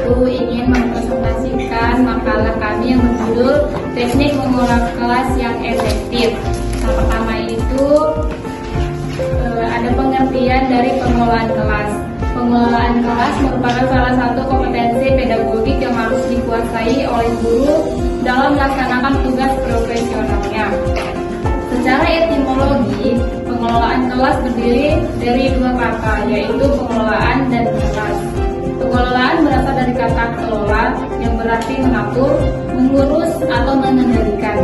aku ingin mempresentasikan makalah kami yang berjudul Teknik Mengelola Kelas yang Efektif. Yang pertama itu ada pengertian dari pengelolaan kelas. Pengelolaan kelas merupakan salah satu kompetensi pedagogik yang harus dikuasai oleh guru dalam melaksanakan tugas profesionalnya. Secara etimologi, pengelolaan kelas terdiri dari dua kata, yaitu pengelolaan dan kelas. Pengelolaan berasal dari kata kelola yang berarti mengatur, mengurus, atau mengendalikan.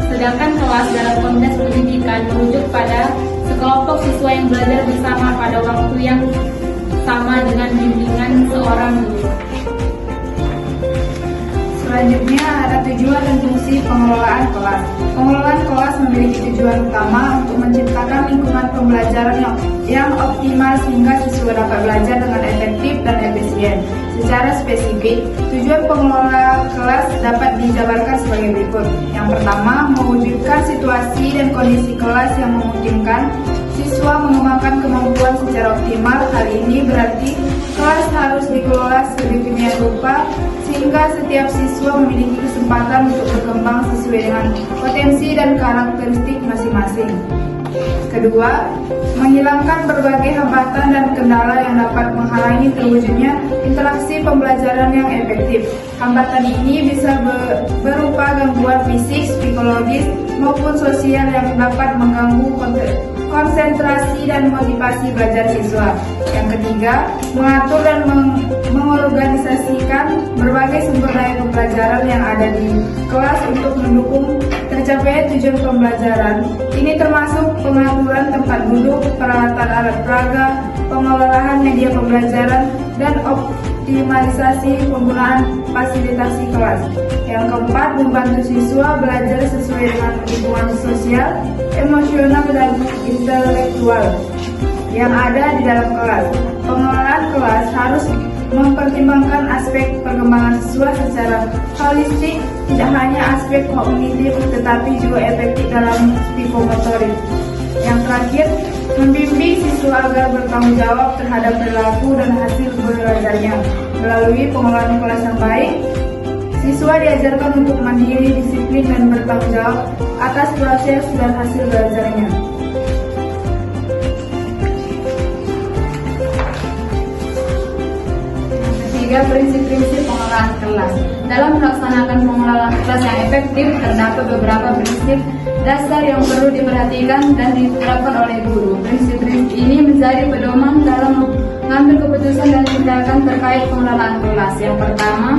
Sedangkan kelas dalam konteks pendidikan merujuk pada sekelompok siswa yang belajar bersama pada waktu yang sama dengan bimbingan seorang guru. Selanjutnya ada tujuan dan fungsi pengelolaan kelas. Pengelolaan kelas memiliki tujuan utama untuk menciptakan lingkungan pembelajaran yang optimal sehingga siswa dapat belajar dengan efektif dan efisien. Secara spesifik, tujuan pengelola kelas dapat dijabarkan sebagai berikut. Yang pertama, mewujudkan situasi dan kondisi kelas yang memungkinkan siswa mengembangkan kemampuan secara optimal. Hal ini berarti kelas harus dikelola sedemikian rupa sehingga setiap siswa memiliki kesempatan untuk berkembang sesuai dengan potensi dan karakteristik masing-masing. Kedua, menghilangkan berbagai hambatan dan kendala yang dapat menghalangi terwujudnya interaksi pembelajaran yang efektif. Hambatan ini bisa berupa gangguan fisik, psikologis, maupun sosial yang dapat mengganggu konsentrasi dan motivasi belajar siswa. Yang ketiga, mengatur dan mengorganisasikan berbagai sumber daya pembelajaran yang ada di kelas untuk mendukung tercapainya tujuan pembelajaran. Ini termasuk pengaturan tempat duduk, peralatan alat peraga, pengelolaan media pembelajaran, dan optimalisasi penggunaan fasilitasi kelas. Yang keempat, membantu siswa belajar sesuai dengan lingkungan sosial, emosional, dan intelektual yang ada di dalam kelas. Pengelolaan kelas harus mempertimbangkan aspek perkembangan siswa secara holistik, tidak hanya aspek kognitif tetapi juga efektif dalam psikomotorik. Yang terakhir, membimbing siswa agar bertanggung jawab terhadap perilaku dan hasil belajarnya. Melalui pengelolaan kelas yang baik, siswa diajarkan untuk mandiri, disiplin, dan bertanggung jawab atas proses dan hasil belajarnya. Ketiga, prinsip-prinsip pengelolaan kelas. Dalam melaksanakan pengelolaan kelas yang efektif, terdapat beberapa prinsip dasar yang perlu diperhatikan dan diterapkan oleh guru. Prinsip-prinsip ini menjadi pedoman dalam mengambil keputusan dan tindakan terkait pengelolaan kelas. Yang pertama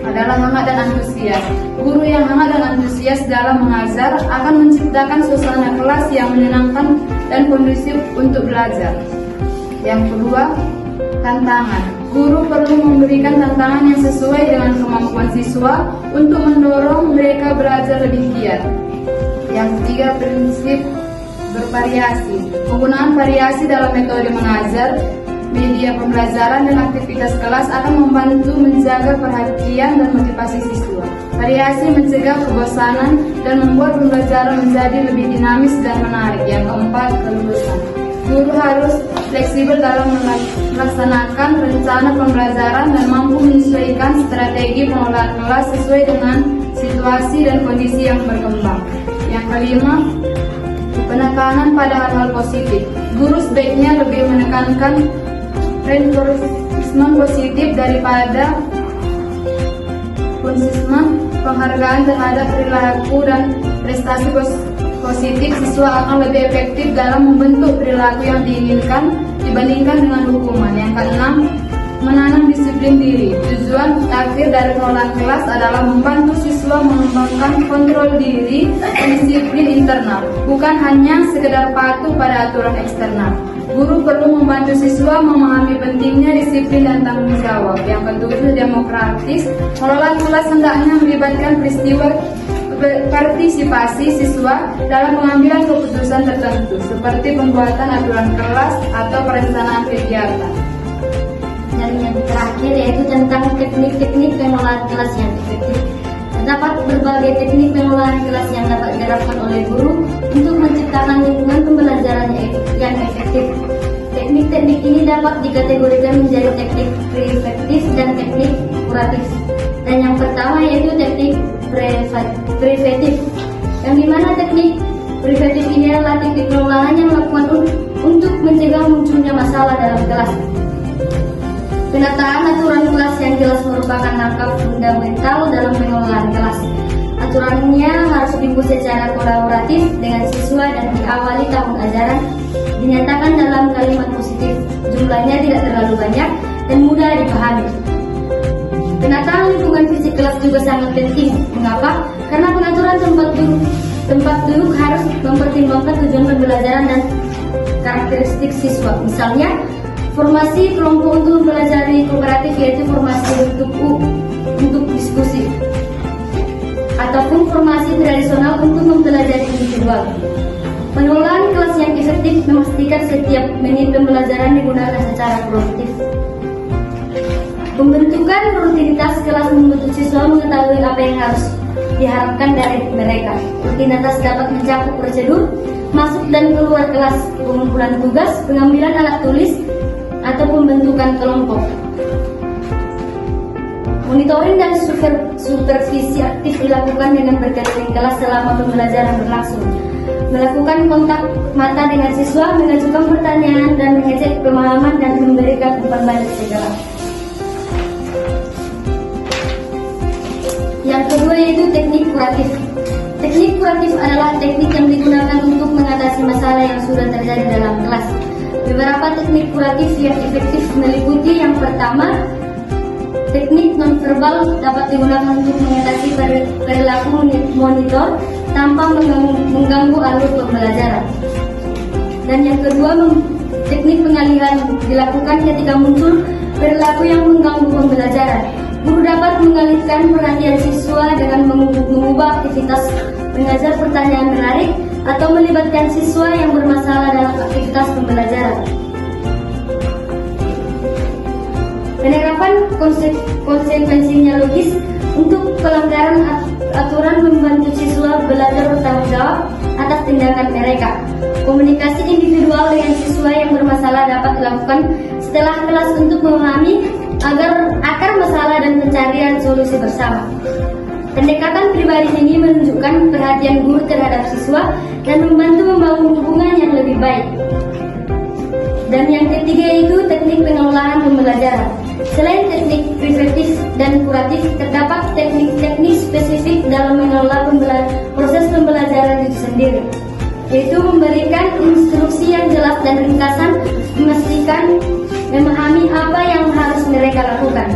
adalah hangat dan antusias. Guru yang hangat dan antusias dalam mengajar akan menciptakan suasana kelas yang menyenangkan dan kondusif untuk belajar. Yang kedua, tantangan. Guru perlu memberikan tantangan yang sesuai dengan kemampuan siswa untuk mendorong mereka belajar lebih giat. Yang ketiga, prinsip bervariasi. Penggunaan variasi dalam metode mengajar, media pembelajaran, dan aktivitas kelas akan membantu menjaga perhatian dan motivasi siswa. Variasi mencegah kebosanan dan membuat pembelajaran menjadi lebih dinamis dan menarik. Yang keempat, kelulusan. Guru harus fleksibel dalam melaksanakan rencana pembelajaran dan mampu menyesuaikan strategi pengelolaan kelas sesuai dengan situasi dan kondisi yang berkembang. Yang kelima, penekanan pada hal-hal positif. Guru sebaiknya lebih menekankan reinforcement positif daripada penghargaan terhadap perilaku dan prestasi positif. Siswa akan lebih efektif dalam membentuk perilaku yang diinginkan dibandingkan dengan hukuman. Yang keenam, menanam disiplin diri. Tujuan akhir dari pengelolaan kelas adalah membantu siswa mengembangkan kontrol diri dan disiplin internal, bukan hanya sekedar patuh pada aturan eksternal. Guru perlu membantu siswa memahami pentingnya disiplin dan tanggung jawab. Yang ketujuh, demokratis. Pengelolaan kelas hendaknya melibatkan peristiwa partisipasi siswa dalam pengambilan keputusan tertentu, seperti pembuatan aturan kelas atau perencanaan kegiatan. Dan yang terakhir yaitu tentang teknik-teknik pengelolaan kelas yang efektif. Terdapat berbagai teknik pengelolaan kelas yang dapat diterapkan oleh guru untuk menciptakan lingkungan pembelajaran yang efektif. Teknik Teknik-teknik ini dapat dikategorikan menjadi teknik preventif dan teknik kuratif. Dan yang pertama yaitu teknik preventif. Yang dimana teknik preventif ini adalah teknik pengelolaan yang dilakukan untuk mencegah munculnya masalah dalam kelas. Penataan aturan kelas yang jelas merupakan langkah fundamental dalam pengelolaan kelas. Aturannya harus dibuat secara kolaboratif dengan siswa dan diawali tahun ajaran dinyatakan dalam kalimat positif. Jumlahnya tidak terlalu banyak dan mudah dipahami. Penataan lingkungan fisik kelas juga sangat penting. Mengapa? Karena pengaturan tempat duduk harus mempertimbangkan tujuan pembelajaran dan karakteristik siswa. Misalnya, formasi kelompok untuk mempelajari kooperatif yaitu formasi untuk diskusi, ataupun formasi tradisional untuk mempelajari individual. Pengelolaan kelas yang efektif memastikan setiap menit pembelajaran digunakan secara produktif. Pembentukan rutinitas kelas membentuk siswa mengetahui apa yang harus diharapkan dari mereka. Rutinitas dapat mencakup prosedur masuk dan keluar kelas, pengumpulan tugas, pengambilan alat tulis, atau pembentukan kelompok. Monitoring dan supervisi aktif dilakukan dengan berkeliling kelas selama pembelajaran berlangsung. Melakukan kontak mata dengan siswa, mengajukan pertanyaan, dan mengecek pemahaman dan memberikan umpan balik segala. Yang kedua yaitu teknik kuratif. Teknik kuratif adalah teknik yang digunakan untuk mengatasi masalah yang sudah terjadi dalam kelas. Beberapa teknik kuratif yang efektif meliputi yang pertama, teknik nonverbal dapat digunakan untuk mengatasi perilaku monitor tanpa mengganggu alur pembelajaran. Dan yang kedua, teknik pengalihan dilakukan ketika muncul perilaku yang mengganggu pembelajaran. Guru dapat mengalihkan perhatian siswa dengan mengubah aktivitas mengajar pertanyaan menarik atau melibatkan siswa yang bermasalah dalam aktivitas pembelajaran. Penerapan konsekuensinya logis untuk pelanggaran aturan membantu siswa belajar bertanggung jawab atas tindakan mereka. Komunikasi individual dengan siswa yang bermasalah dapat dilakukan setelah kelas untuk memahami agar akar masalah dan pencarian solusi bersama. Pendekatan pribadi ini menunjukkan perhatian guru terhadap siswa dan membantu membangun hubungan yang lebih baik. Dan yang ketiga itu teknik pengelolaan pembelajaran. Selain teknik preventif dan kuratif, terdapat teknik-teknik spesifik dalam mengelola proses pembelajaran itu sendiri, yaitu memberikan instruksi yang jelas dan ringkasan, memastikan memahami apa yang harus mereka lakukan.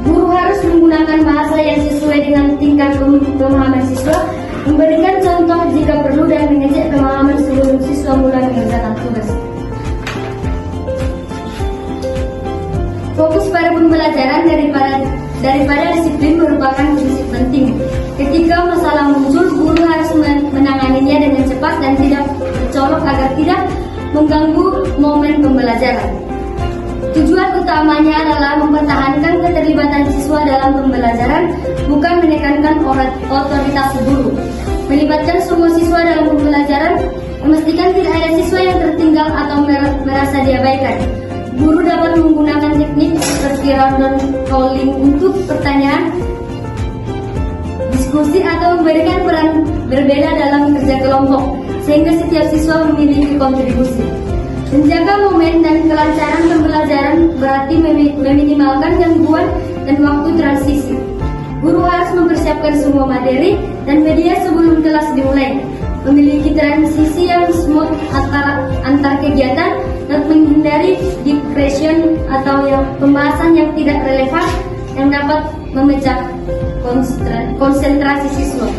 Guru harus menggunakan bahasa yang sesuai dengan tingkat pemahaman siswa, memberikan contoh jika perlu, dan mengecek pemahaman sebelum siswa mulai mengerjakan tugas. Fokus pada pembelajaran daripada disiplin merupakan prinsip penting. Ketika masalah muncul, guru harus menanganinya dengan cepat dan tidak bercolok agar tidak mengganggu momen pembelajaran. Tujuan utamanya adalah mempertahankan keterlibatan siswa dalam pembelajaran, bukan menekankan otoritas guru. Melibatkan semua siswa dalam pembelajaran, memastikan tidak ada siswa yang tertinggal atau merasa diabaikan. Guru dapat menggunakan teknik seperti random calling untuk pertanyaan, diskusi, atau memberikan peran berbeda dalam kerja kelompok, sehingga setiap siswa memiliki kontribusi. Menjaga momen dan kelancaran pembelajaran berarti meminimalkan gangguan dan waktu transisi. Guru harus mempersiapkan semua materi dan media sebelum kelas dimulai, memiliki transisi yang smooth antar kegiatan, dan menghindari digression atau pembahasan yang tidak relevan yang dapat memecah konsentrasi siswa.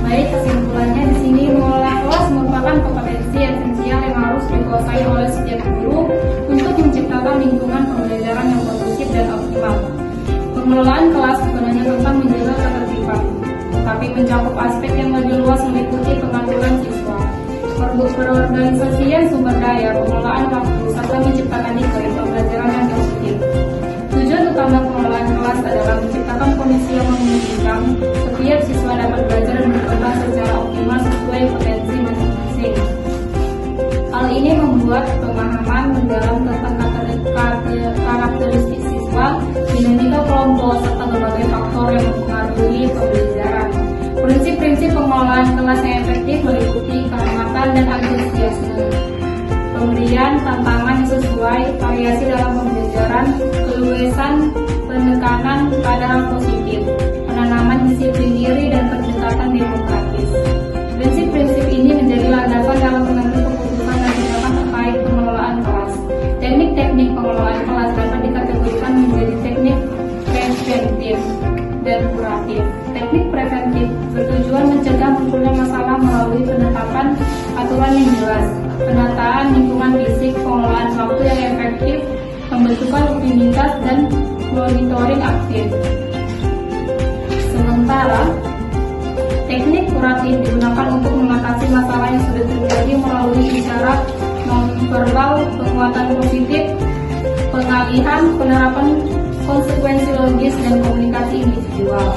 Baik, kesimpulannya di sini mengelola kelas merupakan kompetensi esensial yang harus dikuasai oleh setiap guru untuk menciptakan lingkungan pembelajaran yang kondusif dan optimal. Pengelolaan kelas bukan hanya tentang menjaga ketertiban, tetapi mencakup aspek yang lebih luas meliputi pengaturan siswa, perorganisasian sumber daya, pengelolaan waktu, serta menciptakan iklim pembelajaran yang positif. kelas yang efektif meliputi kehangatan dan antusiasme, pemberian tantangan yang sesuai, variasi dalam pembelajaran, keluasan penekanan pada hal positif, penanaman disiplin diri dan pendekatan demokratis. Prinsip-prinsip ini menjadi landasan dalam pengambilan keputusan dan tindakan terkait pengelolaan kelas. Teknik-teknik pengelolaan kelas dapat dikategorikan menjadi teknik preventif dan kuratif. Teknik preventif bertujuan mencegah munculnya masalah melalui penetapan aturan yang jelas, penataan lingkungan fisik, pengelolaan waktu yang efektif, pembentukan rutinitas dan monitoring aktif. Sementara teknik kuratif digunakan untuk mengatasi masalah yang sudah terjadi melalui isyarat nonverbal, penguatan positif, pengalihan, penerapan konsekuensi logis dan komunikasi individual.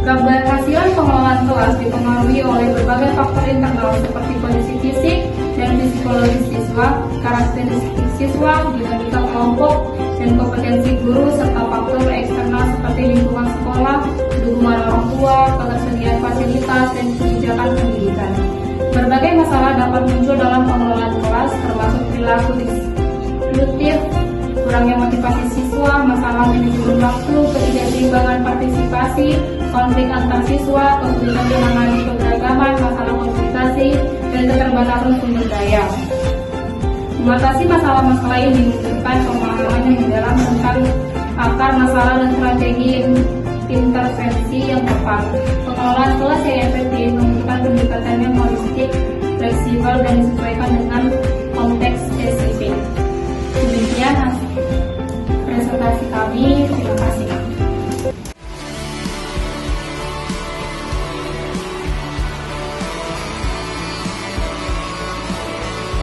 Keberhasilan pengelolaan kelas dipengaruhi oleh berbagai faktor internal seperti kondisi fisik dan psikologis siswa, karakteristik siswa, dinamika kelompok, dan kompetensi guru serta faktor eksternal seperti lingkungan sekolah, dukungan orang tua, ketersediaan fasilitas, dan kebijakan pendidikan. Berbagai masalah dapat muncul dalam pengelolaan kelas, termasuk perilaku disruptif, kurangnya motivasi siswa, masalah manajemen waktu, ketidakseimbangan partisipasi, konflik antar siswa, kesulitan menangani keberagaman, masalah komunikasi, dan keterbatasan sumber daya. Mengatasi masalah-masalah ini membutuhkan pemahaman yang mendalam tentang akar masalah dan strategi intervensi yang tepat. Pengelolaan kelas yang efektif membutuhkan pendekatan yang holistik, fleksibel, dan disesuaikan dengan